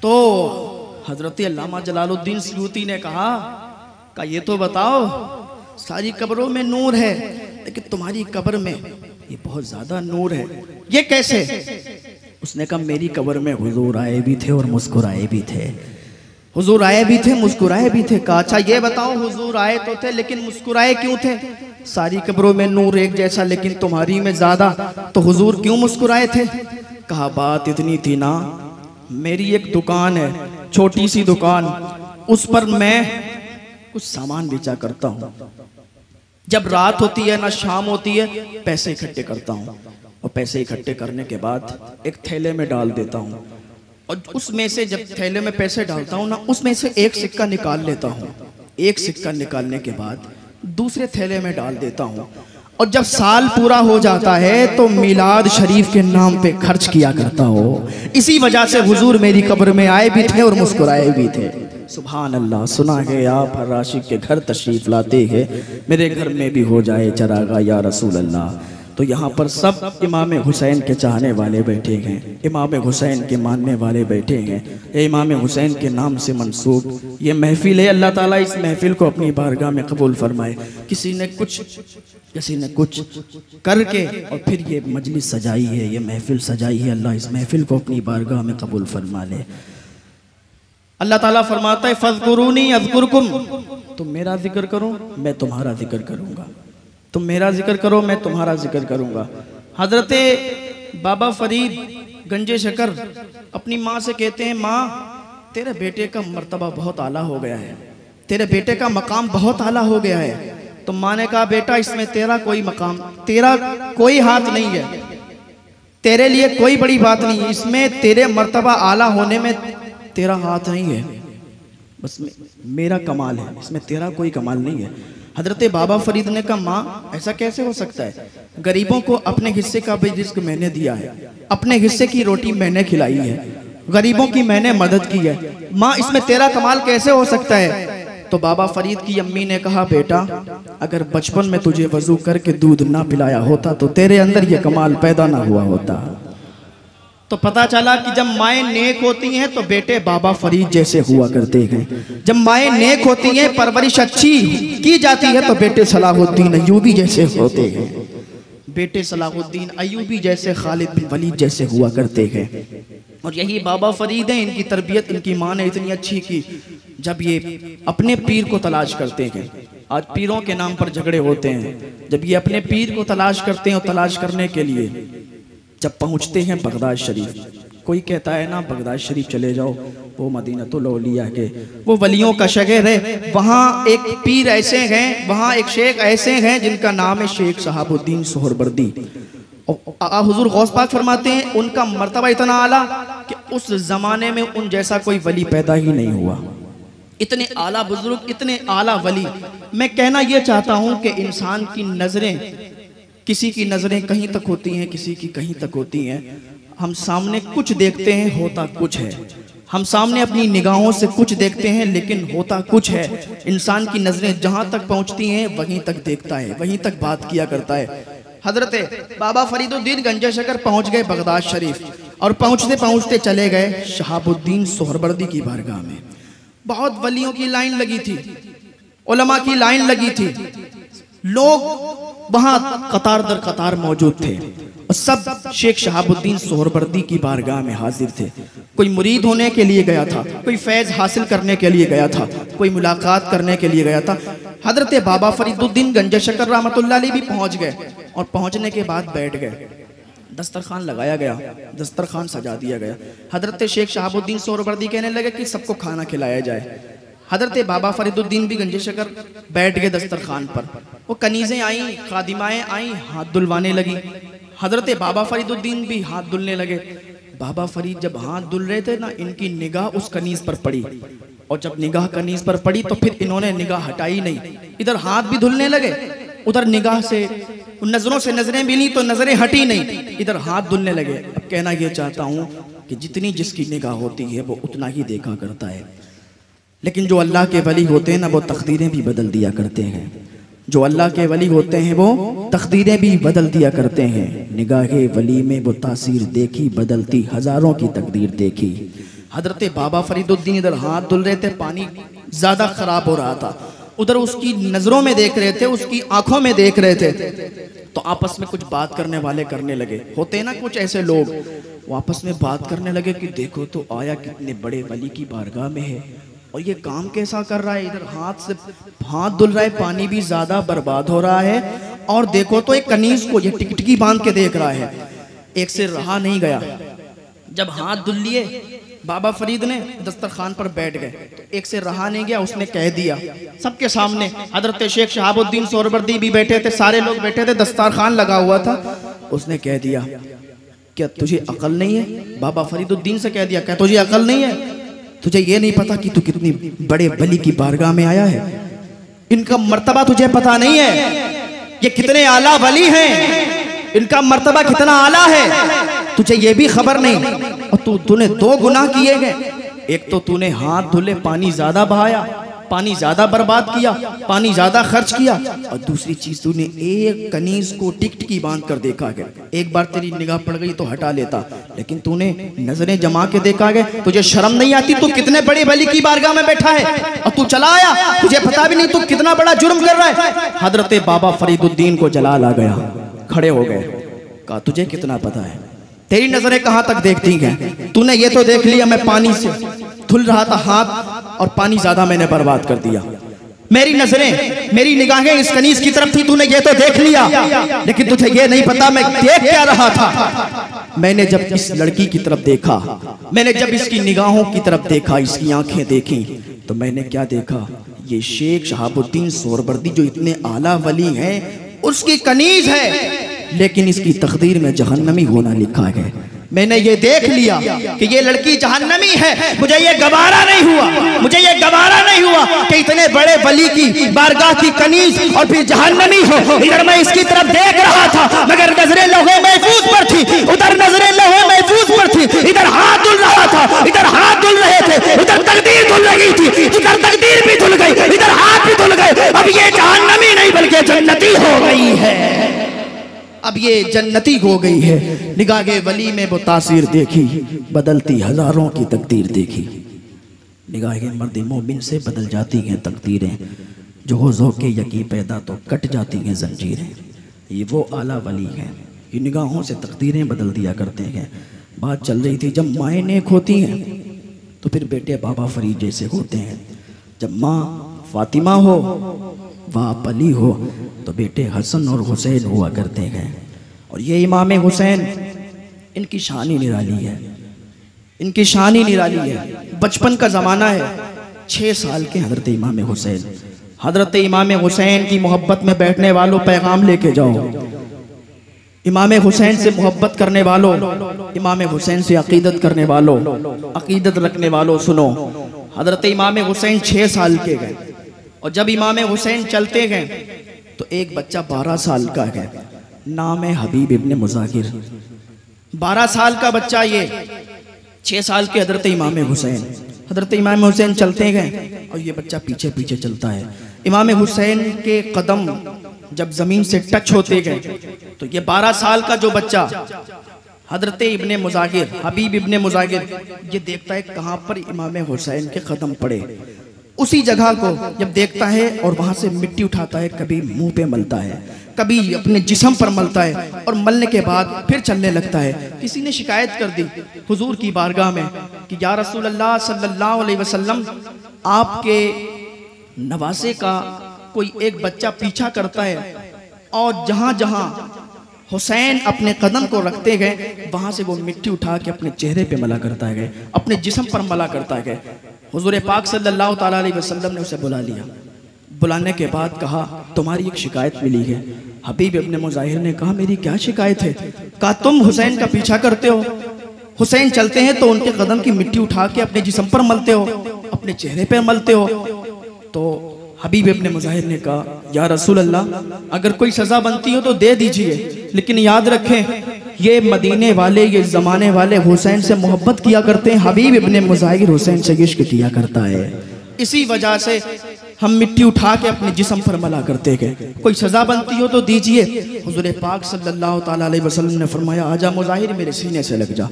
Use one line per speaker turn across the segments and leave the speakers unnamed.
तो हजरत अल्लामा जलालुद्दीन सयूती ने कहा ये तो बताओ, सारी कब्रों में नूर है लेकिन तुम्हारी कब्र में ये बहुत ज्यादा नूर है, ये कैसे? उसने कहा मेरी कब्र में हुजूर आए भी थे और मुस्कुराए भी थे, हुजूर आए भी थे मुस्कुराए भी थे। कहा अच्छा ये बताओ, हुजूर आए तो थे लेकिन मुस्कुराए क्यों थे? सारी कब्रों में नूर एक जैसा लेकिन तुम्हारी में ज्यादा, तो हुजूर क्यों मुस्कुराए थे? कहा बात इतनी थी ना, मेरी एक दुकान है, छोटी सी दुकान, उस पर मैं कुछ सामान बेचा करता हूँ। जब रात होती है ना शाम होती है, पैसे इकट्ठे करता हूँ और पैसे इकट्ठे करने के बाद एक थैले में डाल देता हूँ और उसमें से जब थैले में पैसे डालता हूँ ना, उसमें से एक सिक्का निकाल लेता हूँ। एक सिक्का निकालने के बाद दूसरे थैले में डाल देता हूँ और जब साल पूरा हो जाता है तो मिलाद शरीफ के नाम पे खर्च किया करता हो। इसी वजह से हुजूर मेरी कब्र में आए भी थे और मुस्कुराए भी थे। सुभान अल्लाह। सुना है आप हर आशिक के घर तशरीफ लाते हैं, मेरे घर में भी हो जाए चरागा या रसूल अल्लाह। तो यहाँ पर सब इमाम हुसैन के चाहने वाले बैठे हैं, इमाम हुसैन के मानने वाले बैठे हैं। ये इमाम हुसैन के नाम से मंसूब ये महफिल है। अल्लाह ताला इस महफिल को अपनी बारगाह में कबूल फरमाए। किसी ने कुछ करके और फिर ये मजलिस सजाई है, ये महफिल सजाई है। अल्लाह इस महफिल को अपनी बारगाह में कबूल फरमा ले। अल्लाह ताला फरमाता है फज़कुरूनी अज़कुरकुम, तुम मेरा जिक्र करो मैं तुम्हारा जिक्र करूँगा, तुम मेरा जिक्र करो मैं तुम्हारा जिक्र करूँगा। हजरत बाबा फरीद गंजे शकर अपनी माँ से कहते हैं, माँ तेरे बेटे का मर्तबा बहुत आला हो गया है, तेरे बेटे का मकाम बहुत आला हो गया है। तो माँ ने कहा बेटा इसमें तेरा कोई मकाम, तेरा कोई हाथ नहीं है, तेरे लिए कोई बड़ी बात नहीं है, इसमें तेरे मर्तबा आला होने में तेरा हाथ नहीं है, बस मेरा कमाल है, इसमें तेरा कोई कमाल नहीं है। हजरत बाबा फरीद ने कहा माँ ऐसा कैसे हो सकता है, गरीबों को अपने हिस्से का भी रिस्क मैंने दिया है, अपने हिस्से की रोटी मैंने खिलाई है, गरीबों की मैंने मदद की है, माँ इसमें तेरा कमाल कैसे हो सकता है? तो बाबा फरीद की अम्मी ने कहा बेटा अगर बचपन में तुझे वजू करके दूध ना पिलाया होता तो तेरे अंदर ये कमाल पैदा ना हुआ होता। तो पता चला कि जब माएँ नेक होती हैं तो बेटे बाबा फरीद जैसे हुआ करते हैं, जब माएँ नेक होती हैं परवरिश अच्छी की जाती है तो बेटे सलाहुद्दीन अय्यूबी जैसे होते हैं, बेटे सलाहुद्दीन अय्यूबी जैसे, खालिद बिन वलीद जैसे हुआ करते हैं। और यही बाबा फरीद हैं, इनकी तरबियत इनकी माँ ने इतनी अच्छी की, जब ये अपने पीर को तलाश करते हैं, आज पीरों के नाम पर झगड़े होते हैं, जब ये अपने पीर को तलाश करते हैं और तलाश करने के लिए जब पहुंचते हैं बगदाद शरीफ, कोई कहता है ना बगदाद शरीफ चले जाओ, वो मदीनतुल औलिया के वो वलियों का शहर है, वहाँ एक पीर ऐसे हैं, वहाँ एक शेख ऐसे हैं जिनका नाम है शेख शहाबुद्दीन सोहरवर्दी। और हुजूर गौस पाक फरमाते हैं उनका मर्तबा इतना आला कि उस जमाने में उन जैसा कोई वली पैदा ही नहीं हुआ। इतने आला बुजुर्ग, इतने आला वली। मैं कहना यह चाहता हूँ कि इंसान की नजरें, किसी की नजरें कहीं तक होती हैं, किसी की कहीं तक होती हैं। हम सामने कुछ देखते हैं होता कुछ है, हम सामने अपनी निगाहों से कुछ देखते हैं लेकिन होता कुछ है। इंसान की नजरें जहां तक पहुंचती हैं वहीं तक देखता है, वहीं तक बात किया करता है। हजरत बाबा फरीदुद्दीन गंजे शकर पहुंच गए बगदाद शरीफ और पहुंचते पहुंचते चले गए शहाबुद्दीन सोहरवर्दी की बारगाह में। बहुत वलियों की लाइन लगी थी, उलमा की लाइन लगी थी, लोग वहां कतार दर कतार मौजूद थे और सब शेख शहाबुद्दीन सोहरवर्दी की बारगाह में हाजिर थे। कोई मुरीद होने के लिए गया था, कोई फैज हासिल करने के लिए गया था, कोई मुलाकात करने के लिए गया था। हजरत बाबा फरीदुद्दीन गंजे शकर रहमतुल्लाह अलैह भी पहुंच गए और पहुंचने के बाद बैठ गए। दस्तरखान लगाया गया, दस्तरखान सजा दिया गया। हजरत शेख शहाबुद्दीन सोहरवर्दी कहने लगे कि सबको खाना खिलाया जाए। हजरत बाबा फरीदुद्दीन भी गंजे शकर बैठ गए दस्तरखान पर। वो कनीजें आई, खादिमाएं आई, हाथ धुलवाने लगी। हजरत बाबा फरीदुद्दीन भी हाथ धुलने लगे। बाबा फरीद जब हाथ धुल रहे थे ना, इनकी निगाह उस कनीज पर पड़ी और जब निगाह कनीज पर पड़ी तो फिर इन्होंने निगाह हटाई नहीं, इधर हाथ भी धुलने लगे, उधर निगाह से नजरों से नजरें मिली तो नजरें हटी नहीं, इधर हाथ धुलने लगे। अब कहना यह चाहता हूँ कि जितनी जिसकी निगाह होती है वो उतना ही देखा करता है, लेकिन जो अल्लाह के वली होते हैं ना वो तकदीरें भी बदल दिया करते हैं। जो अल्लाह के वली होते हैं वो तकदीरें भी बदल दिया करते हैं। निगाहे वली में वो तासीर देखी, बदलती हजारों की तकदीर देखी। हजरत बाबा फरीदुद्दीन इधर हाथ धुल रहे थे, पानी ज्यादा खराब हो रहा था, उधर उसकी नजरों में देख रहे थे, उसकी आंखों में देख रहे थे। तो आपस में कुछ बात करने वाले करने लगे, होते ना कुछ ऐसे लोग, वो आपस में बात करने लगे कि देखो तो आया कितने बड़े वली की बारगाह में है और ये काम कैसा कर रहा है, इधर हाथ से हाथ धुल रहा है, पानी भी ज्यादा बर्बाद हो रहा है, और देखो तो एक कनीज को ये टिकटिकी बांध के देख रहा है। एक से रहा नहीं गया, जब हाथ धुल लिए बाबा फरीद ने दस्तरखान पर बैठ गए, तो एक से रहा नहीं गया, उसने कह दिया सबके सामने, हजरत शेख शहाबुद्दीन सोहरवर्दी भी बैठे थे, सारे लोग बैठे थे, दस्तरखान लगा हुआ था, उसने कह दिया क्या तुझे अकल नहीं है? बाबा फरीदुद्दीन से कह दिया क्या तुझे अकल नहीं है? तुझे ये नहीं पता कि तू कितनी बड़े वली की बारगाह में आया है? इनका मर्तबा तुझे पता नहीं है? ये कितने आला वली हैं, इनका मर्तबा कितना आला है, तुझे ये भी खबर नहीं। और तूने दो गुनाह किए गए, एक तो तूने हाथ धुले पानी ज्यादा बहाया, पानी ज्यादा बर्बाद किया, पानी ज्यादा खर्च किया, और दूसरी चीज तूने एक कनीज को टिकटिकी बांध कर देखा गया। एक बार तेरी निगाह पड़ गई तो हटा लेता, लेकिन तूने नजरें जमा के देखा गया, तुझे शर्म नहीं आती? तू कितने बड़े वली की बारगाह में बैठा है और तू चला आया, तुझे पता भी नहीं तू कितना बड़ा जुर्म कर रहा है। हजरत बाबा फरीदुद्दीन को जलाल आ गया, खड़े हो गए, कहा तुझे कितना पता है, तेरी नजरें कहां तक देखती हैं? तूने ये तो देख लिया मैं पानी से धुल रहा था हाथ और पानी ज्यादा मैंने बर्बाद कर दिया, मेरी नजरें मेरी निगाहें इस कनीज की तरफ थी, तूने ये तो देख लिया, लेकिन तुझे ये नहीं पता मैं देख क्या रहा था। मैंने जब इस लड़की की तरफ देखा, मैंने जब इसकी निगाहों की तरफ देखा, इसकी आंखें देखी, तो मैंने क्या देखा, ये शेख शहाबुद्दीन सोहरवर्दी जो इतने आला वली हैं उसकी कनीज है, लेकिन इसकी तकदीर में जहन्नमी होना लिखा है। मैंने ये देख लिया कि ये लड़की जहन्नमी है, मुझे ये गवारा नहीं हुआ, मुझे ये गवारा नहीं हुआ कि इतने बड़े वली की बारगाह की कनीज और फिर जहन्नमी हो। इधर मैं इसकी तरफ देख रहा था मगर नजरें लोहे महफूज पर थी, उधर नजरें लोहे महफूज पर थी, इधर हाथ धुल रहा था, इधर हाथ धुल रहे थे, उधर तकदीर धुल रही थी, इधर तकदीर भी धुल गई, इधर हाथ भी धुल गए। अब ये जहन्नमी नहीं बल्कि जन्नती हो गई है, अब ये जन्नती हो गई है। निगाहे वली में वो तासीर देखी, बदलती हजारों की तकदीर देखी। निगाहे मर्द मोमिन से बदल जाती हैं तकदीरें, जो हो ज़ौक़े यकी पैदा तो कट जाती हैं जंजीरें। ये वो आला वली हैं, ये निगाहों से तकदीरें बदल दिया करते हैं। बात चल रही थी, जब माएँ नेक होती हैं तो फिर बेटे बाबा फरीद जैसे होते हैं, जब माँ फातिमा हो बाप अली हो तो बेटे हसन और हुसैन हुआ करते हैं। और ये इमाम हुसैन, इनकी शान ही निराली है, इनकी शान ही निराली है। बचपन का ज़माना है, 6 साल के हज़रत इमाम हुसैन, हज़रत इमाम हुसैन की मोहब्बत में बैठने वालों पैगाम लेके जाओ। इमाम हुसैन से मोहब्बत करने वालों, इमाम हुसैन से अकीदत करने वालों, अकीदत रखने वालों सुनो। हज़रत इमाम हुसैन 6 साल के गए, और जब इमाम हुसैन चलते गए तो एक बच्चा 12 साल का है, नाम है हबीब इब्ने मुजाहिर। 12 साल का बच्चा, ये 6 साल के हजरत इमाम हुसैन, हजरत इमाम हुसैन चलते गए और ये बच्चा पीछे पीछे चलता है। इमाम हुसैन के कदम जब जमीन से टच होते गए तो ये 12 साल का जो बच्चा हजरत इब्ने मुजाहिर, हबीब इब्ने मुजाहिर, ये देखता है कहाँ पर इमाम हुसैन के कदम पड़े। उसी जगह को जब देखता है और वहां से मिट्टी उठाता है, कभी मुंह पे मलता है, कभी अपने जिस्म पर मलता है, और मलने के बाद फिर चलने लगता है। किसी ने शिकायत कर दी हुजूर की बारगाह में कि या रसूल अल्लाह सल्लल्लाहु अलैहि वसल्लम, आपके नवासे का कोई एक बच्चा पीछा करता है और जहां जहां हुसैन अपने कदम को रखते गए वहां से वो मिट्टी उठा के अपने चेहरे पे मला करता है, अपने जिस्म पर मला करता है। हुजूर पाक सल्लल्लाहु ताला अलैहि वसल्लम ने उसे बुला लिया। बुलाने के बाद कहा तुम्हारी एक शिकायत मिली है। हबीब इब्ने मुजाहिर ने कहा मेरी क्या शिकायत है? कहा तुम हुसैन का पीछा करते हो, हुसैन चलते हैं तो उनके कदम की मिट्टी उठा के अपने जिस्म पर मलते हो, अपने चेहरे पर मलते हो। तो हबीब इब्ने मुजाहिर ने कहा या रसूल अल्लाह, अगर कोई सजा बनती हो तो दे दीजिए, लेकिन याद रखें ये मदीने वाले, ये ज़माने वाले हुसैन से मोहब्बत किया करते हैं, हबीब इब्ने मुजाहिर हुसैन से इश्क किया करता है, इसी वजह से हम मिट्टी उठा के अपने जिस्म पर मला करते गए। कोई सजा बनती हो तो दीजिए। हुजूर पाक सल्लल्लाहु ताला अलैहि वसल्लम ने फरमाया आजा मुजाहिर, मेरे सीने से लग जा।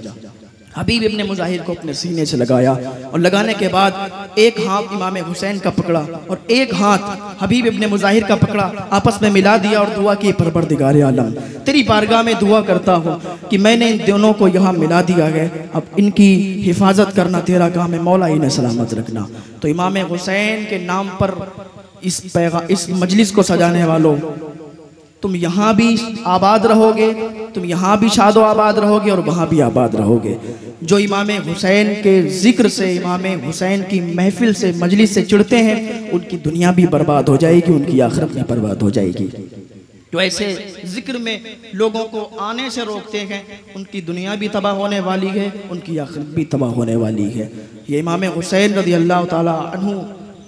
हबीब इब्ने मुजाहिर को अपने सीने से लगाया और लगाने के बाद एक हाथ इमाम हुसैन का पकड़ा और एक हाथ हबीब इब्ने मुजाहिर का पकड़ा, आपस में मिला दिया और दुआ की, परवरदिगार आलम तेरी बारगाह में दुआ करता हूँ कि मैंने इन दोनों को यहाँ मिला दिया है, अब इनकी हिफाजत करना तेरा काम है, मौला इन्हें सलामत रखना। तो इमाम हुसैन के नाम पर इस मजलिस को सजाने वालों, तुम यहाँ भी आबाद रहोगे, तुम यहाँ भी शादो आबाद रहोगे और वहाँ भी आबाद रहोगे। जो इमाम हुसैन के जिक्र से, इमाम हुसैन की महफिल से, मजलिस से चिढ़ते हैं, उनकी दुनिया भी बर्बाद हो जाएगी, उनकी आखिरत भी बर्बाद हो जाएगी। तो ऐसे जिक्र में लोगों को आने से रोकते हैं, उनकी दुनिया भी तबाह होने वाली है, उनकी आखिरत भी तबाह होने वाली है। ये इमाम हुसैन रज़ी अल्लाह ताला अन्हु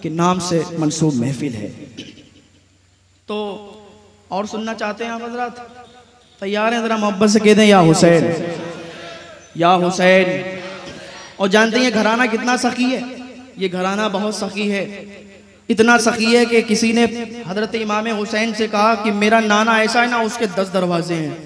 के नाम से मंसूब महफिल है। तो और सुनना चाहते हैं आप हजरत? तैयार हैं? ज़रा मोहब्बत से कह दें या हुसैन, या हुसैन। और जानते हैं घराना कितना सखी है? ये घराना बहुत सखी है, इतना सखी है कि किसी ने हजरत इमाम हुसैन से कहा कि मेरा नाना ऐसा है ना, उसके 10 दरवाजे हैं,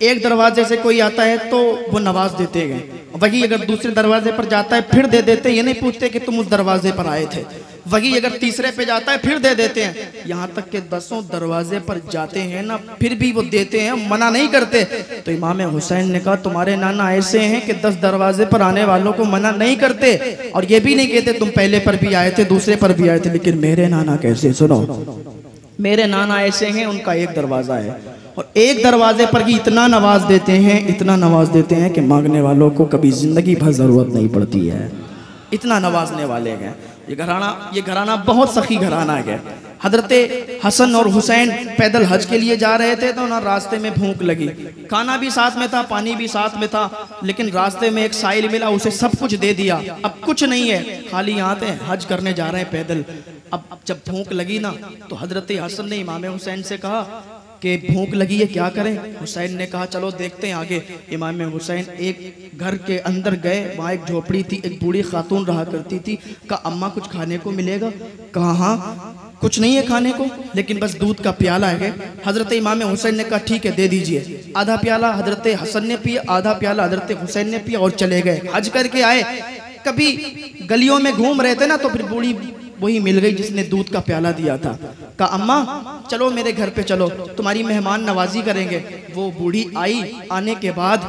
एक दरवाजे से कोई आता है तो वो नवाज देते हैं, वही अगर दूसरे दरवाजे पर जाता है फिर दे देते, ये नहीं पूछते कि तुम उस दरवाजे पर आए थे, वही अगर तीसरे पे जाता है फिर दे देते हैं, यहाँ तक कि 10 दरवाजे पर जाते हैं ना फिर भी वो देते हैं, मना नहीं करते। तो इमाम हुसैन ने कहा तुम्हारे नाना ऐसे हैं कि 10 दरवाजे पर आने वालों को मना नहीं करते, और ये भी नहीं कहते तुम पहले पर भी आए थे, दूसरे पर भी आए थे, लेकिन मेरे नाना कैसे, सुनो, मेरे नाना ऐसे हैं, उनका एक दरवाजा है और एक दरवाजे पर ही इतना नवाज देते हैं, इतना नवाज देते हैं कि मांगने वालों को कभी जिंदगी भर जरूरत नहीं पड़ती है, इतना नवाजने वाले हैं। ये घराना बहुत सखी घराना है। हजरत हसन और हुसैन पैदल हज के लिए जा रहे थे तो ना रास्ते में भूख लगी, खाना भी साथ में था, पानी भी साथ में था, लेकिन रास्ते में एक साइल मिला, उसे सब कुछ दे दिया, अब कुछ नहीं है, खाली यहाँ थे, हज करने जा रहे हैं पैदल। अब जब भूख लगी ना तो हजरत हसन ने इमाम हुसैन से कहा कि भूख लगी है, क्या करें? हुसैन ने कहा चलो देखते हैं आगे। इमाम हुसैन एक घर के अंदर गए, वहाँ एक झोपड़ी थी, एक बूढ़ी खातून रहा करती थी। कहा अम्मा कुछ खाने को मिलेगा? कहा हाँ कुछ नहीं है खाने को, लेकिन बस दूध का प्याला है। हजरत इमाम हुसैन ने कहा ठीक है दे दीजिए। आधा प्याला हजरत हसन ने पिया, आधा प्याला हजरत हुसैन ने पिया और चले गए। हज करके आए, कभी गलियों में घूम रहे थे ना तो फिर बूढ़ी वही मिल गई जिसने दूध का प्याला दिया था। कहा अम्मा चलो मेरे घर पे चलो, तुम्हारी मेहमान नवाजी करेंगे। वो बूढ़ी आई, आने के बाद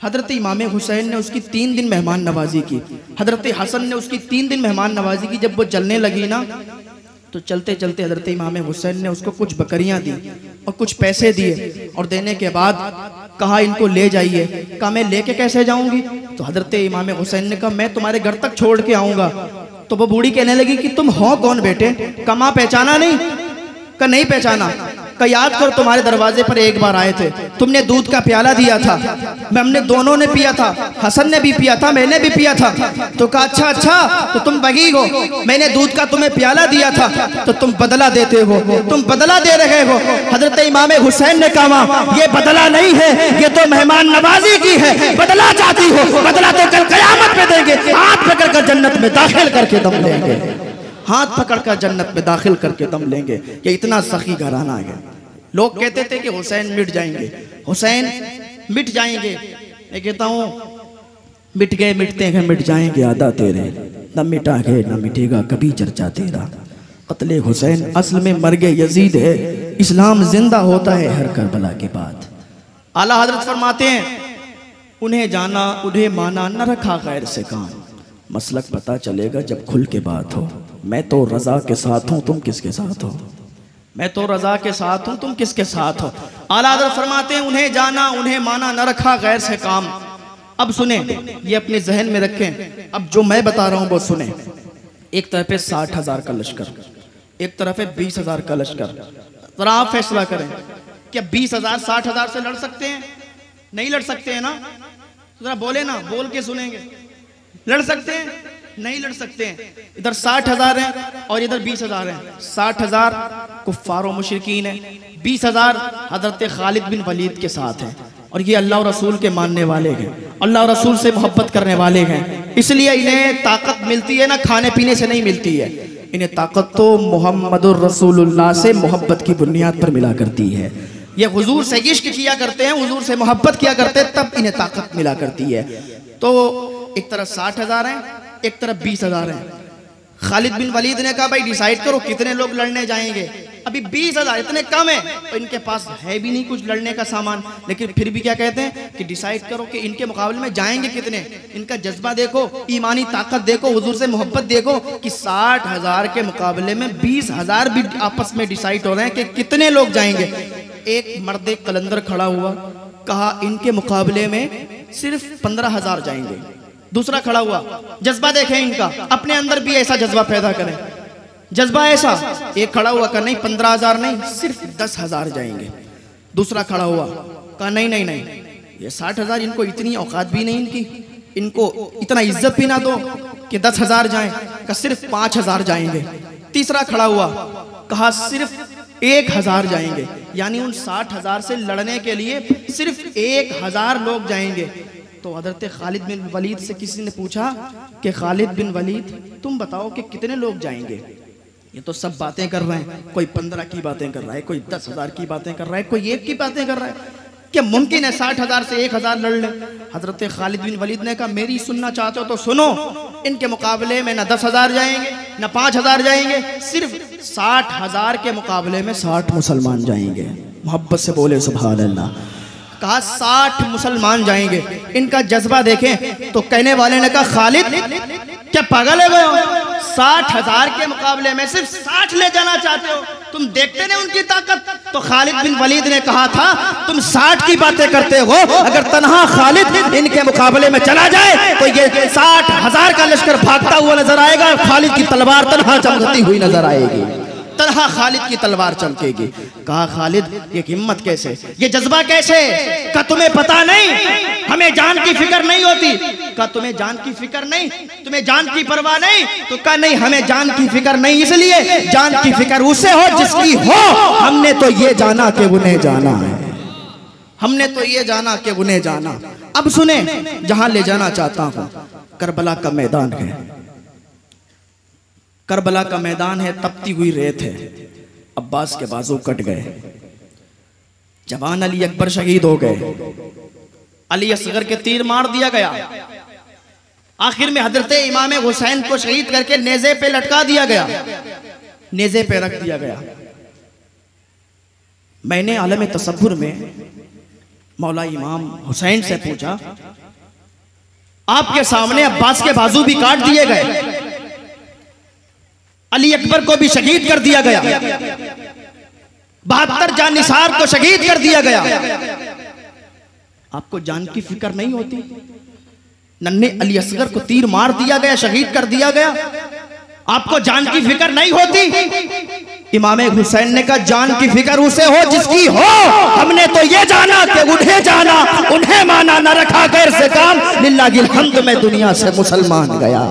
हजरत इमाम हुसैन ने उसकी 3 दिन मेहमान नवाजी की, हजरत हसन ने उसकी 3 दिन मेहमान नवाजी की। जब वो चलने लगी ना तो चलते चलते हजरत इमाम हुसैन ने उसको कुछ बकरियां दी और कुछ पैसे दिए, और देने के बाद कहा इनको ले जाइए। कहा मैं लेके कैसे जाऊंगी? तो हजरत इमाम हुसैन ने कहा मैं तुम्हारे घर तक छोड़ के आऊंगा। तो वो बूढ़ी कहने लगी कि तुम हो कौन बेटे? कमा पहचाना नहीं? का नहीं पहचाना? का याद करो तुम्हारे दरवाजे पर एक बार आए थे, तुमने दूध का प्याला दिया था, हमने दोनों ने पिया था, हसन ने भी पिया था, मैंने भी पिया था। तो कहा अच्छा अच्छा तो तुम बगी हो, मैंने दूध का तुम्हें प्याला दिया था तो तुम बदला देते हो, तुम बदला दे रहे हो। हजरत इमाम हुसैन ने कहा ये बदला नहीं है, ये तो मेहमान नवाजी की है। बदला चाहती हो? बदला तो कल कयामत में देंगे, हाथ पकड़ कर जन्नत में दाखिल करके दम लेंगे, हाथ पकड़कर जन्नत में दाखिल करके दम लेंगे। ये इतना सखी घराना है। लोग कहते थे कि हुसैन मिट जाएंगे, हुसैन मिट जाएंगे। मैं कहता हूँ मिट गए, मिटते हैं, मिट जाएंगे आदा तेरे, न मिटा है न मिटेगा कभी चर्चा तेरा। कत्ले हुसैन असल में मर गए यजीद है, इस्लाम जिंदा होता है हर करबला के बाद। आला हजरत फरमाते हैं उन्हें जाना उन्हें माना न रखा गैर से काम, मसलक पता चलेगा जब खुल के बात हो। मैं तो रजा के साथ हूँ तुम किसके साथ हो, मैं तो रजा के साथ हूँ तुम किसके साथ हो। आला हज़रत फरमाते हैं उन्हें जाना उन्हें माना न रखा गैर से काम। अब सुने, ये अपने जहन में रखें, अब जो मैं बता रहा हूँ वो सुने। एक तरफ है 60,000 का लश्कर, एक तरफ है 20,000 का लश्कर। जरा आप फैसला करें, क्या 20,000 60,000 से लड़ सकते हैं? नहीं लड़ सकते हैं ना? जरा बोले ना, बोल के सुनेंगे। लड़ सकते हैं? नहीं लड़ सकते हैं। इधर 60,000 हैं और इधर 20,000 हैं। 60,000 कुफ्फार व मुशरिकीन है, 20,000 हजरत खालिद बिन वलीद के साथ हैं, और ये अल्लाह और रसूल के मानने वाले हैं, अल्लाह और रसूल से मोहब्बत करने वाले हैं। इसलिए इन्हें ताकत मिलती है ना खाने पीने से नहीं मिलती है, इन्हें ताकत तो मुहम्मदुर रसूलुल्लाह से मोहब्बत की बुनियाद पर मिला करती है। ये हुजूर से इश्क किया करते हैं, हुजूर से मोहब्बत किया करते हैं, तब इन्हें ताकत मिला करती है। तो एक तरफ 60,000 हैं, एक तरफ 20,000 हैं। खालिद बिन वलीद ने कहा भाई डिसाइड करो कितने लोग लड़ने जाएंगे। अभी 20,000 इतने कम है, तो इनके पास है भी नहीं कुछ लड़ने का सामान, लेकिन फिर भी क्या कहते हैं कि डिसाइड करो कि इनके मुकाबले में जाएंगे कितने। इनका जज्बा देखो, ईमानी ताकत देखो, हुजूर से मोहब्बत देखो कि 60,000 के मुकाबले में 20,000 भी आपस में डिसाइड हो रहे हैं कि कितने लोग जाएंगे। एक मर्द कलंदर खड़ा हुआ, कहा इनके मुकाबले में सिर्फ 15,000 जाएंगे। दूसरा खड़ा हुआ, जज्बा देखें इनका, अपने अंदर भी ऐसा जज्बा पैदा करें, जज्बा ऐसा। एक खड़ा हुआ कहा नहीं 15,000 नहीं, सिर्फ 10,000 जाएंगे। दूसरा खड़ा हुआ, कहा नहीं नहीं नहीं, ये 60,000 इनको इतनी औकात भी नहीं इनकी, इनको इतना इज्जत भी ना दो कि 10,000 जाएं, कहा सिर्फ 5,000 जाएंगे। तीसरा खड़ा हुआ, कहा सिर्फ 1,000 जाएंगे, यानी उन 60,000 से लड़ने के लिए सिर्फ 1,000 लोग जाएंगे। तो हज़रत खालिद बिन वलीद से किसी ने पूछा कि खालिद बिन वलीद तुम बताओ कि कितने लोग जाएंगे। ये तो सब बातें कर रहे हैं, कोई 15 की बातें कर रहा है, कोई 10,000 की बातें कर रहा है, कोई 1 की बातें कर रहा है। क्या मुमकिन है 60,000 से 1,000 लड़ ले? हज़रत खालिद बिन वलीद ने कहा मेरी सुनना चाहते हो तो सुनो, इनके मुकाबले में ना 10,000 जाएंगे ना 5,000 जाएंगे, सिर्फ 60,000 के मुकाबले में 60 मुसलमान जाएंगे। मोहब्बत से बोले सुभान अल्लाह। कहा 60 मुसलमान जाएंगे। इनका जज्बा देखें तो कहने वाले ने कहा खालिद क्या पागल है गए, 60,000 के मुकाबले में सिर्फ 60 ले जाना चाहते हो? तुम देखते नहीं उनकी ताकत। तो खालिद बिन वलीद ने कहा था तुम 60 की बातें करते हो, अगर तन्हा खालिद इनके मुकाबले में चला जाए तो ये 60,000 का लश्कर भागता हुआ नजर आएगा, खालिद की तलवार तन्हा चमकती हुई नजर आएगी, तन्हा खालिद की तलवार चमकेगी। कहा खालिद ये हिम्मत कैसे, ये जज्बा कैसे? का तुम्हें पता नहीं हमें जान की फिक्र नहीं होती? का तुम्हें जान की फिक्र नहीं, तुम्हें जान की परवाह नहीं? तो कहा नहीं हमें जान की फिक्र नहीं, इसलिए जान की फिक्र उसे हो जिसकी हो। हमने तो ये जाना कि उन्हें जाना है, हमने तो ये जाना कि उन्हें जाना। अब सुने, जहां ले जाना चाहता हूं करबला का मैदान है। करबला का मैदान है, तपती हुई रेत है, अब्बास के बाजू कट गए, जवान अली अकबर शहीद हो गए, अली असगर के तीर मार दिया गया, आखिर में हजरत इमाम हुसैन को शहीद करके नेज़े पे लटका दिया गया, नेज़े पे रख दिया गया। मैंने आलम तसव्वुर में मौला इमाम हुसैन से पूछा आपके सामने अब्बास के बाजू भी काट दिए गए, अली अकबर को भी शहीद कर दिया गया, 72 जानिसार को शहीद कर दिया गया, आपको जान की फिक्र नहीं होती? नन्हे अली असगर को तीर मार दिया गया, शहीद कर दिया गया, आपको जान की फिक्र नहीं होती? इमाम हुसैन ने कहा जान की फिक्र उसे हो जिसकी हो। हमने तो ये जाना कि उन्हें जाना, उन्हें माना, न रखा गैर से काम। लिल्लाहिल हम्द में दुनिया से मुसलमान गया,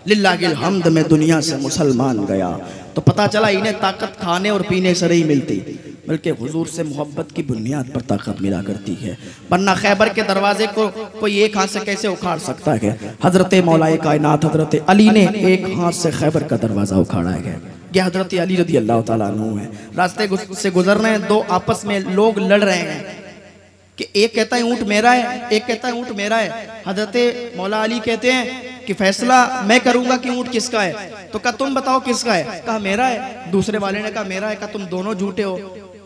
लिल्लाहिल हम्द में दुनिया से मुसलमान गया। तो पता चला इन्हें ताकत खाने और पीने से नहीं मिलती, बल्कि हुजूर से मोहब्बत की बुनियाद पर ताकत मिला करती है। वरना खैबर के दरवाजे को कोई एक हाथ से कैसे उखाड़ सकता है? हजरत मौलाए कायनात हजरत अली ने एक हाथ से खैबर का दरवाजा उखाड़ा है। ये हजरत अली रज़ी अल्लाह ताला अन्हु है। रास्ते से गुजर रहे हैं, दो आपस में लोग लड़ रहे हैं कि एक कहता है ऊँट मेरा है, एक कहता है ऊँट मेरा है। हजरत मौला अली कहते हैं कि फैसला मैं करूंगा कि ऊँट किसका है। तो कहा तुम बताओ किसका है? कहा मेरा है। दूसरे वाले ने कहा मेरा है। कहा तुम दोनों झूठे हो,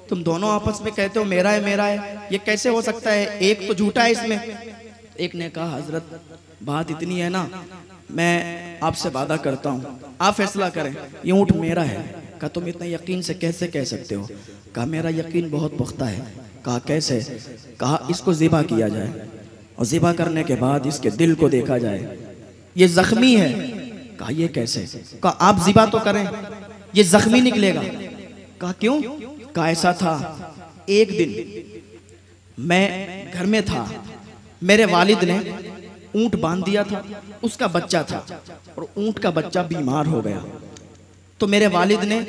तुम दोनों आपस में कहते हो मेरा है मेरा है, ये कैसे हो सकता है? एक तो झूठा है इसमें। एक ने कहा हजरत बात इतनी है ना, मैं आपसे वादा करता हूँ आप फैसला करें, ये ऊँट मेरा है। कहा तुम इतना यकीन से कैसे कह सकते हो? कहा मेरा यकीन बहुत पुख्ता है। कहा कैसे? कहा इसको ज़िबा किया जाए और ज़िबा करने के बाद इसके दिल को देखा जाए, ये जख्मी है। कहा ये कैसे? कहा आप ज़िबा तो करें, ये जख्मी निकलेगा। कहा क्यों? कहा ऐसा था, एक दिन मैं घर में था, मेरे वालिद ने ऊँट बांध दिया था, उसका बच्चा था और ऊँट का बच्चा बीमार हो गया। तो मेरे वालिद ने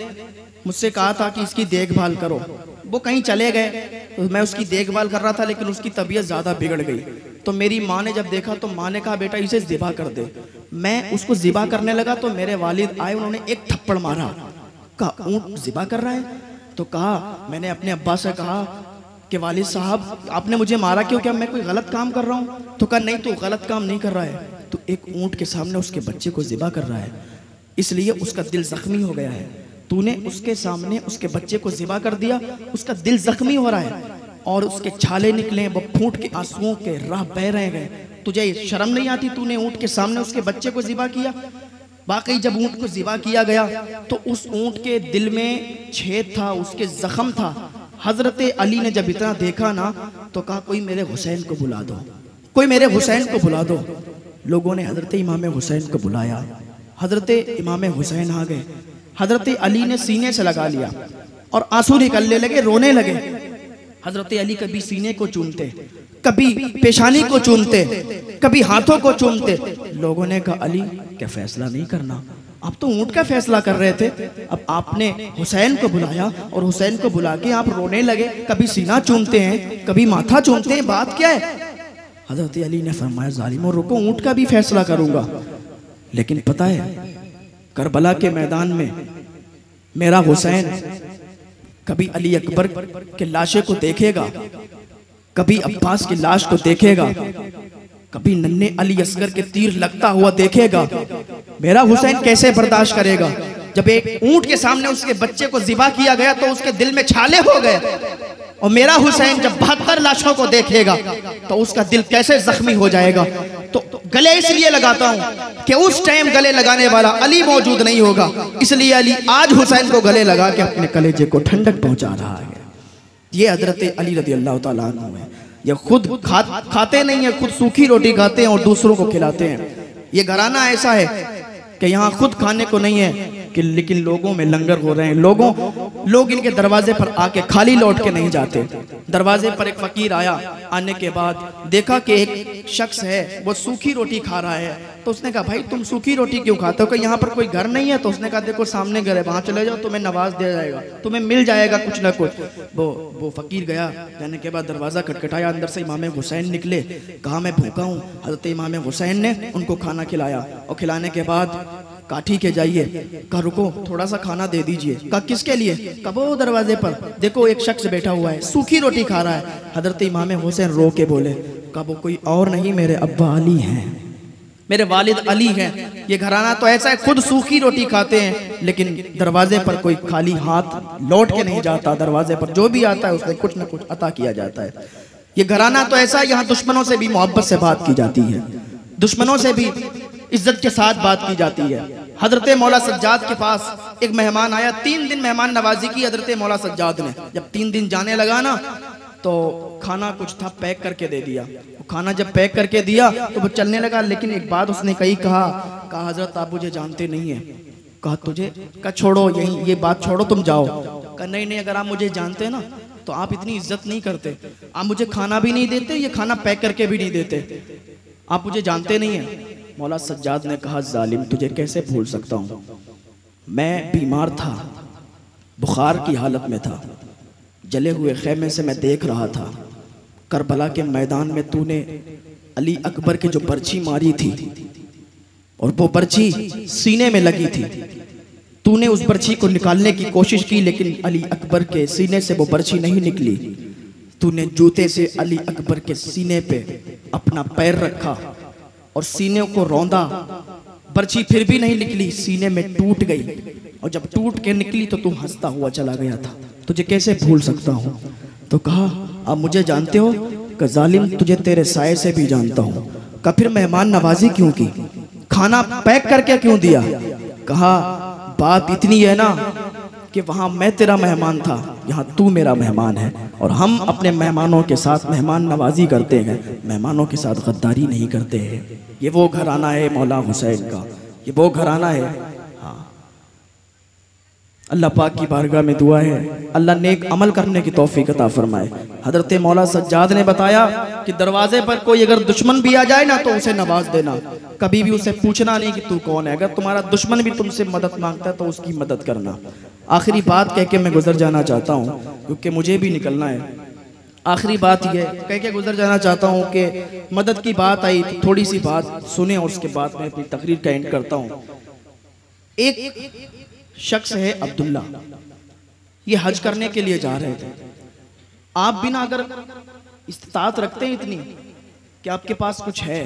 मुझसे कहा था कि इसकी देखभाल करो। वो कहीं चले गए, तो मैं उसकी देखभाल कर रहा था, लेकिन उसकी तबीयत ज़्यादा बिगड़ गई। तो मेरी माँ ने जब देखा तो माँ ने कहा बेटा इसे ज़िबा कर दे। मैं उसको ज़िबा करने लगा तो मेरे वालिद आए, उन्होंने एक थप्पड़ मारा। कहा ऊँट ज़िबा कर रहा है? तो कहा, मैंने अपने अब्बा से कहा कि वालिद साहब आपने मुझे मारा क्यों, क्या मैं कोई गलत काम कर रहा हूँ? तो कहा नहीं, तू गलत काम नहीं कर रहा है, तू एक ऊंट के सामने उसके बच्चे को ज़िबा कर रहा है, इसलिए उसका दिल जख्मी हो गया है। तूने उसके सामने उसके बच्चे को ज़िबा कर दिया, उसका दिल जख्मी हो रहा है और उसके छाले निकले, वो फूट के आंसुओं के राह बह रहे गए। तुझे शर्म नहीं आती? तूने ऊंट के सामने उसके बच्चे को ज़िबा किया। वाकई जब ऊंट को ज़िबा किया गया तो उस ऊंट के दिल में छेद था, उसके जख्म था। हजरत अली ने जब इतना देखा ना तो कहा, कोई मेरे हुसैन को बुला दो, कोई मेरे हुसैन को बुला दो। लोगों ने हजरत इमाम हुसैन को बुलाया। हजरत इमाम हुसैन आ गए। हजरत अली ने सीने से लगा लिया और आंसू निकलने लगे, रोने लगे। हजरत अली कभी सीने को चूमते, कभी पेशानी को चूमते, कभी हाथों को चूमते। लोगों ने कहा, अली क्या फैसला नहीं करना? आप तो ऊंट का फैसला कर रहे थे, अब आपने हुसैन को बुलाया और हुसैन को बुला के आप रोने लगे, कभी सीना चूमते हैं, कभी माथा चूमते हैं, बात क्या है? हजरत अली ने फरमाया, जालिमों रुको, ऊंट का भी फैसला करूंगा, लेकिन पता है करबला के मैदान में मेरा हुसैन कभी अली अकबर के लाशे को देखेगा, कभी अब्बास की लाश को देखेगा, कभी नन्हे अली असगर के तीर लगता हुआ देखेगा। मेरा हुसैन कैसे बर्दाश्त करेगा? जब एक ऊंट के सामने उसके बच्चे को ज़िबा किया गया तो उसके दिल में छाले हो गए, और मेरा हुसैन जब 72 लाशों को देखेगा तो उसका दिल कैसे जख्मी हो जाएगा। तो गले इसलिए लगाता हूं कि उस टाइम गले लगाने वाला अली मौजूद नहीं होगा, इसलिए अली आज हुसैन को गले लगा के अपने कलेजे को ठंडक पहुंचा रहा है। ये हजरत अली रज़ी अल्लाह तआला अन्हु है। ये खुद खाते नहीं है, खुद सूखी रोटी खाते हैं और दूसरों को खिलाते हैं। ये घराना ऐसा है कि यहाँ खुद खाने को नहीं है कि लेकिन लोगों में लंगर हो रहे हैं। लोग इनके दरवाजे पर आके खाली लौट के नहीं जाते। दरवाजे पर एक फकीर आया, आने के बाद देखा कि एक शख्स है वो सूखी रोटी खा रहा है, तो उसने कहा, भाई तुम सूखी रोटी क्यों खाते हो? कि यहाँ पर कोई घर नहीं है? तो उसने कहा, देखो सामने घर है, वहाँ चले जाओ, तुम्हें नवाज दिया जाएगा, तुम्हें मिल जाएगा कुछ ना कुछ। वो फकीर गया, जाने के बाद दरवाज़ा खटखटाया, अंदर से इमाम हुसैन निकले, कहा मैं भूखा हूँ। हज़रत इमाम हुसैन ने उनको खाना खिलाया और खिलाने के बाद कहा ठीक है जाइए। कहा रुको थोड़ा सा खाना दे दीजिए। कहा किसके लिए? कहा वो दरवाजे पर देखो एक शख्स बैठा हुआ है, सूखी रोटी खा रहा है। हज़रत इमाम हुसैन रो के बोले, कहा वो कोई और नहीं, मेरे अब्बा अली हैं, मेरे वालिद अली हैं। ये घराना तो ऐसा है, खुद सूखी रोटी खाते हैं लेकिन दरवाजे पर कोई खाली हाथ लौट के नहीं जाता। दरवाजे पर जो भी आता है उसने कुछ न कुछ अता किया जाता है। ये घराना तो ऐसा है, यहाँ दुश्मनों से भी मोहब्बत से बात की जाती है, दुश्मनों से भी इज्जत के साथ बात की जाती है। हजरत मौला सज्जाद के पास एक मेहमान आया, 3 दिन मेहमान नवाजी की हजरत मौला सज्जाद ने। जब 3 दिन जाने लगा ना तो खाना कुछ था पैक करके दे दिया। खाना जब पैक करके दिया तो वो चलने लगा, लेकिन एक बात उसने कहा हजरत आप मुझे जानते नहीं है। कहा तुझे? कहा छोड़ो यही ये बात छोड़ो, तुम जाओ। कहा नहीं अगर आप मुझे जानते ना तो आप इतनी इज्जत नहीं करते, आप मुझे खाना भी नहीं देते, ये खाना पैक करके भी नहीं देते, आप मुझे जानते नहीं है। मौला सज्जाद ने कहा, जालिम तुझे कैसे भूल सकता हूँ, मैं बीमार था, बुखार की हालत में था, जले हुए खेमे से मैं देख रहा था, करबला के मैदान में तूने अली अकबर के जो बर्छी मारी थी और वो बर्छी सीने में लगी थी, तूने उस बर्छी को निकालने की कोशिश की लेकिन अली अकबर के सीने से वो बर्छी नहीं निकली। तूने जूते से अली अकबर के सीने पे अपना पैर रखा और सीने को रौंदा, बर्छी फिर भी नहीं निकली, सीने में टूट गई, और जब टूट के निकली तो तू हंसता हुआ चला गया था, तुझे कैसे भूल सकता हूँ। तो कहा आप मुझे जानते हो? कि जालिम तुझे तेरे साये से भी जानता हूँ। कहा फिर मेहमान नवाजी क्यों की, खाना पैक करके क्यों दिया? कहा बात इतनी है ना कि वहाँ मैं तेरा मेहमान था, यहाँ तू मेरा मेहमान है, और हम अपने मेहमानों के साथ मेहमान नवाजी करते हैं, मेहमानों के साथ गद्दारी नहीं करते हैं। ये वो घराना है मौला हुसैन का, ये वो घराना है। हाँ, अल्लाह पाक की बारगाह में दुआ है अल्लाह नेक अमल करने की तौफीक अता फरमाए। हजरत मौला सज्जाद ने बताया कि दरवाजे पर कोई अगर दुश्मन भी आ जाए ना तो उसे नवाज देना, कभी भी उसे पूछना नहीं कि तू कौन है, अगर तुम्हारा दुश्मन भी तुमसे मदद मांगता है तो उसकी मदद करना। आखिरी बात कह के मैं गुजर जाना चाहता हूँ क्योंकि मुझे भी निकलना है। आखिरी बात यह कह के गुजर जाना चाहता हूँ कि मदद की बात आई तो थोड़ी सी बात सुने और उसके बाद मैं अपनी तकरीर का एंड करता हूँ। एक शख्स है अब्दुल्ला, ये हज करने के लिए जा रहे थे। आप बिना अगर इस्तात रखते हैं इतनी कि आपके पास कुछ है,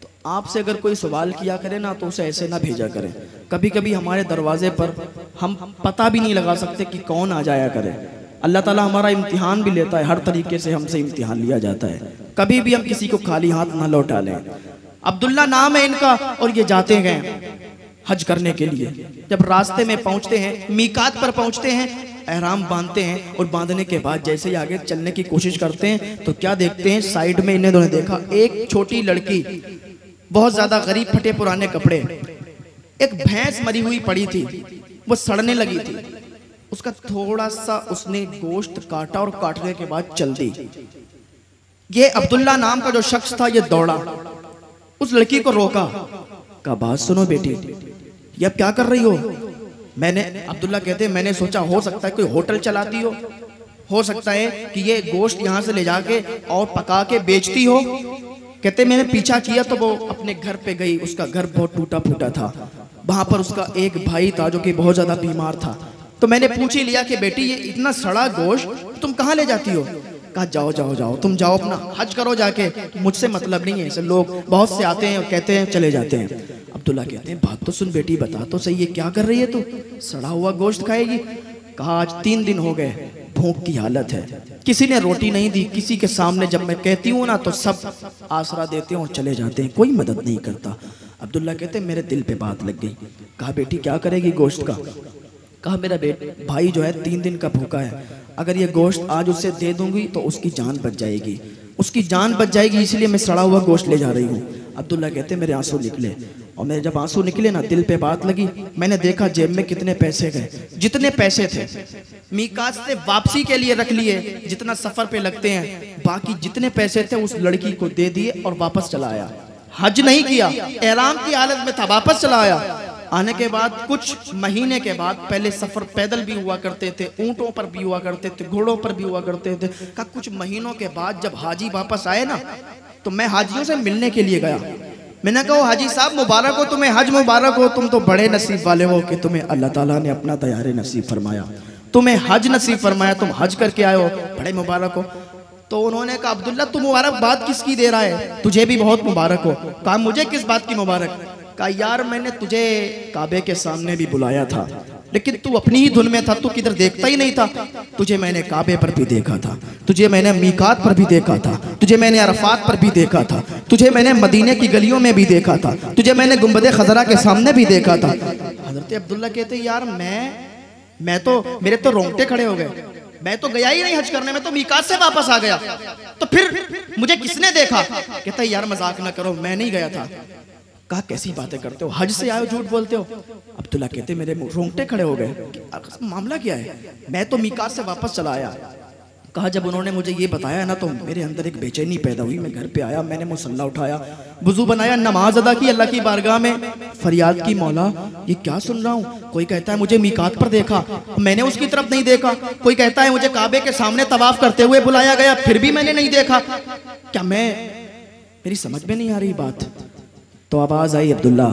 तो आपसे अगर कोई सवाल किया करे ना तो उसे ऐसे ना भेजा करें। कभी कभी हमारे दरवाजे पर हम पता भी नहीं लगा सकते कि कौन आ जाया करे। अल्लाह ताला हमारा इम्तिहान भी लेता है, हर तरीके से हमसे इम्तिहान लिया जाता है। कभी भी हम किसी को खाली हाथ ना लौटा लें। अब्दुल्ला नाम है इनका और ये जाते गए हज करने के लिए। जब रास्ते में पहुंचते हैं, मीकात पर पहुंचते हैं, एहराम बांधते हैं और बांधने के बाद जैसे ही आगे चलने की कोशिश करते हैं तो क्या देखते हैं, साइड में इन्हें दोनों देखा एक छोटी लड़की, बहुत ज्यादा गरीब, फटे पुराने कपड़े, एक भैंस मरी हुई पड़ी थी, वो सड़ने लगी थी। उसका थोड़ा सा उसने गोश्त काटा और काटने के बाद चल दी। ये अब्दुल्ला नाम का जो शख्स था ये दौड़ा, उस लड़की को रोका, कहा बात सुनो बेटी, ये अब क्या कर रही हो? मैंने, अब्दुल्ला कहते हैं, मैंने सोचा हो सकता है कोई होटल चलाती हो सकता है कि ये गोश्त यहाँ से ले जाके और पका के बेचती हो। कहते मैंने पीछा किया तो वो अपने घर पे गई। उसका घर बहुत टूटा फूटा था, वहां पर उसका एक भाई था जो कि बहुत ज्यादा बीमार था। तो मैंने पूछ ही लिया कि बेटी ये इतना सड़ा गोश्त तुम कहाँ ले जाती हो? कहा जाओ जाओ जाओ, तुम जाओ अपना हज करो जाके, मुझसे मतलब नहीं है। ऐसे लोग बहुत से आते हैं और कहते हैं चले जाते हैं। अब्दुल्ला कहते हैं बात तो सुन बेटी, बता तो सही, ये क्या कर रही है तू? सड़ा हुआ गोश्त खाएगी? कहा आज 3 दिन हो गए, भूख की हालत है, किसी ने रोटी नहीं दी। किसी के सामने जब मैं कहती हूँ ना तो सब आसरा देते हैं और चले जाते हैं, कोई मदद नहीं करता। अब्दुल्ला कहते हैं मेरे दिल पे बात लग गई। कहा बेटी क्या करेगी गोश्त का? कहा मेरा भाई जो है 3 दिन का भूखा है, अगर ये गोश्त आज उसे दे दूंगी तो उसकी जान बच जाएगी, उसकी जान बच जाएगी, इसलिए मैं सड़ा हुआ गोश्त ले जा रही हूँ। अब्दुल्ला कहते मेरे आंसू निकले, और मेरे जब आंसू निकले ना दिल पे बात लगी। मैंने देखा जेब में कितने पैसे गए, जितने पैसे थे मीकात से वापसी के लिए रख लिए, जितना सफर पे लगते हैं, बाकी जितने पैसे थे उस लड़की को दे दिए और वापस चला आया। हज नहीं किया, एहराम की हालत में था, वापस चला आया। आने के बाद कुछ महीने के बाद, पहले सफर पैदल भी हुआ करते थे, ऊंटों पर भी हुआ करते थे, घोड़ों पर भी हुआ करते थे। का कुछ महीनों के बाद जब हाजी वापस आए ना तो मैं हाजियों से मिलने के लिए गया। मैंने कहा हाजी साहब मुबारक हो, तुम्हें हज मुबारक हो, तुम तो बड़े नसीब वाले हो कि तुम्हें अल्लाह ताला ने अपना तैयार नसीब फरमाया, तुम्हें हज नसीब फरमाया, तुम हज करके आए हो, बड़े मुबारक हो। तो उन्होंने कहा अब्दुल्ला तू मुबारकबाद किसकी दे रहा है? तुझे भी बहुत मुबारक हो। कहा मुझे किस बात की मुबारक? कहा यार मैंने तुझे काबे के सामने भी बुलाया था, लेकिन तू अपनी ही धुन में था, तू किधर देखता ही नहीं था। तुझे मैंने काबे पर भी देखा था, तुझे मैंने मीकात पर भी देखा था, तुझे मैंने अरफात पर भी देखा था, तुझे मैंने मदीने की गलियों में भी देखा था, तुझे मैंने गुंबद खजरा के सामने भी देखा था। हजरत अब्दुल्ला कहते यार मैं तो, मेरे तो रोंगटे खड़े हो गए, मैं तो गया ही नहीं हज करने में, तो मीकात से वापस आ गया, तो फिर मुझे किसने देखा? कहता यार मजाक ना करो, मैं नहीं गया था। कहा कैसी बातें करते हो, हज से आए हो झूठ बोलते हो? अब्दुल्ला कहते मेरे रोंगटे खड़े हो गए, मामला क्या है? मैं तो मीकात से वापस चला आया। कहा जब उन्होंने मुझे ये बताया ना तो मेरे अंदर एक बेचैनी पैदा हुई। मैं घर पे आया, मैंने मुसल्ला उठाया, वुजू बनाया, नमाज अदा की अल्लाह की बारगाह में, फरियाद की मौला ये क्या सुन रहा हूँ? कोई कहता है मुझे मीकात पर देखा, मैंने उसकी तरफ नहीं देखा। कोई कहता है मुझे काबे के सामने तवाफ करते हुए बुलाया गया, फिर भी मैंने नहीं देखा। क्या मेरी समझ में नहीं आ रही बात। तो आवाज आई अब्दुल्ला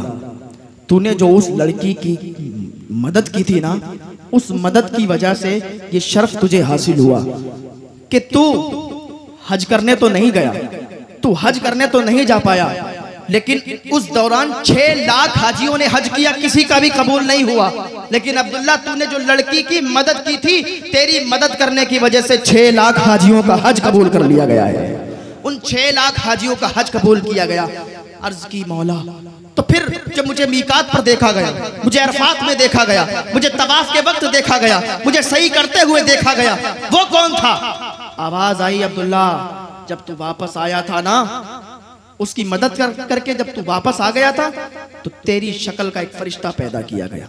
तूने जो उस लड़की की मदद की थी ना, उस मदद की वजह से ये शर्फ तुझे हासिल हुआ कि तू हज करने तो नहीं गया, तू हज करने तो नहीं जा पाया, लेकिन उस दौरान 6 लाख हाजियों ने हज किया, किसी का भी कबूल नहीं हुआ। लेकिन अब्दुल्ला तूने जो लड़की की मदद की थी, तेरी मदद करने की वजह से 6 लाख हाजियों का हज कबूल कर लिया गया है। उन 6 लाख हाजियों का हज कबूल किया गया। अर्ज की मौला तो फिर जब मुझे मीकात पर देखा गया, मुझे अरफात में देखा गया, मुझे तवाफ के वक्त देखा गया, मुझे सही करते हुए देखा गया, वो कौन था? आवाज आई अब्दुल्ला जब तू वापस आया था ना, उसकी मदद करके जब तू वापस आ गया था तो तेरी शक्ल का एक फरिश्ता पैदा किया गया।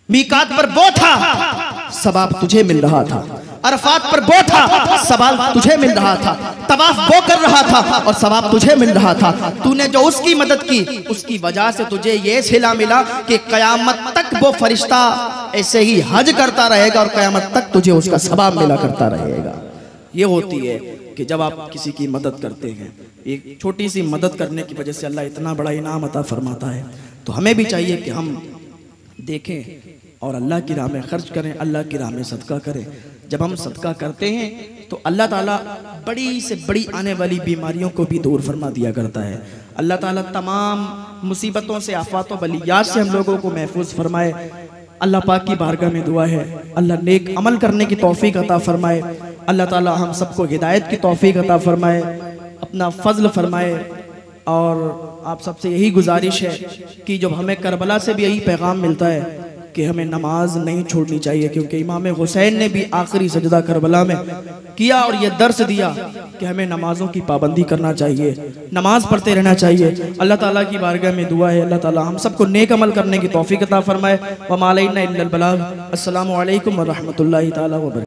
मीकात पर वो था, सवाब तुझे मिल रहा था। अरफात पर वो था, सवाब तुझे मिल रहा था। तवाफ वो कर रहा था और सवाब तुझे मिल रहा था। तूने जो उसकी मदद की, उसकी वजह से तुझे ये सिला मिला कि कयामत तक वो फरिश्ता ऐसे ही हज करता रहेगा और कयामत तक तुझे उसका सवाब मिला करता रहेगा। ये होती है कि जब आप किसी की मदद करते हैं, एक छोटी सी मदद करने की वजह से अल्लाह इतना बड़ा इनाम अता फरमाता है। तो हमें भी चाहिए कि हम देखें और अल्लाह की राह में खर्च करें, अल्लाह की राह में सदका करें। जब हम सदका करते हैं तो अल्लाह ताला बड़ी से बड़ी आने वाली बीमारियों को भी दूर फरमा दिया करता है। अल्लाह ताला तमाम मुसीबतों से, आफात व बलियात से हम लोगों को महफूज फरमाए। अल्लाह पाक की बारगाह में दुआ है अल्लाह नेक अमल करने की तौफीक अता फरमाए। अल्लाह ताला हम सबको हिदायत की तौफीक अता फरमाए, अपना फजल फरमाए। और आप सबसे यही गुजारिश है कि जब हमें करबला से भी यही पैगाम मिलता है कि हमें नमाज नहीं छोड़नी चाहिए, क्योंकि इमाम हुसैन ने भी आखिरी सजदा करबला में किया और ये दर्स दिया कि हमें नमाजों की पाबंदी करना चाहिए, नमाज पढ़ते रहना चाहिए। अल्लाह ताला की बारगाह में दुआ है अल्लाह ताला हम सबको नेक अमल करने की तौफीक अता फरमाए। व मा अलैना इल्लल बलाग। अस्सलामु अलैकुम व रहमतुल्लाहि ताला व बरकातहू।